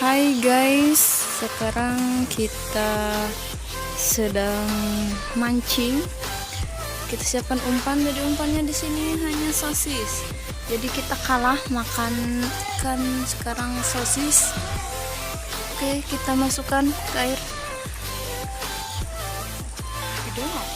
Hai guys, sekarang kita sedang mancing. Kita siapkan umpan, jadi umpannya di sini hanya sosis. Jadi kita kalah makan ikan sekarang sosis. Oke, kita masukkan ke air. Gede nggak?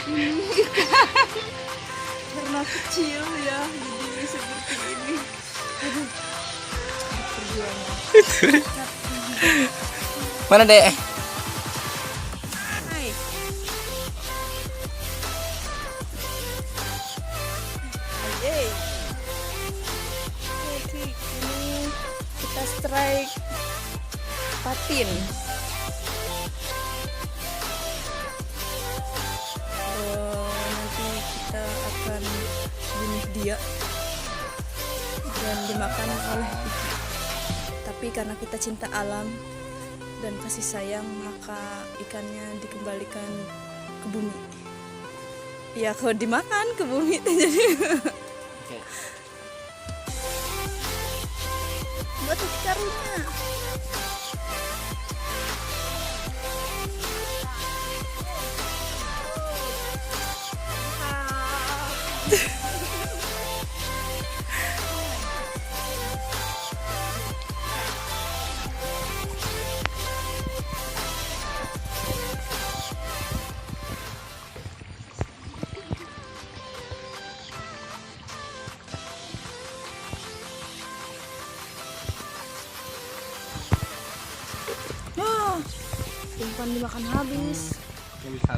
Ini ikan karena kecil ya, jadi seperti ini. Mana dek? Hai. Yeay. Jadi ini kita strike patin. Nanti kita akan bunuh dia dan dimakan oleh ikan. Tapi karena kita cinta alam dan kasih sayang, maka ikannya dikembalikan ke bumi. Ya kalau dimakan ke bumi jadi. Oke. Buat karunya. Umpan dimakan habis. Bisa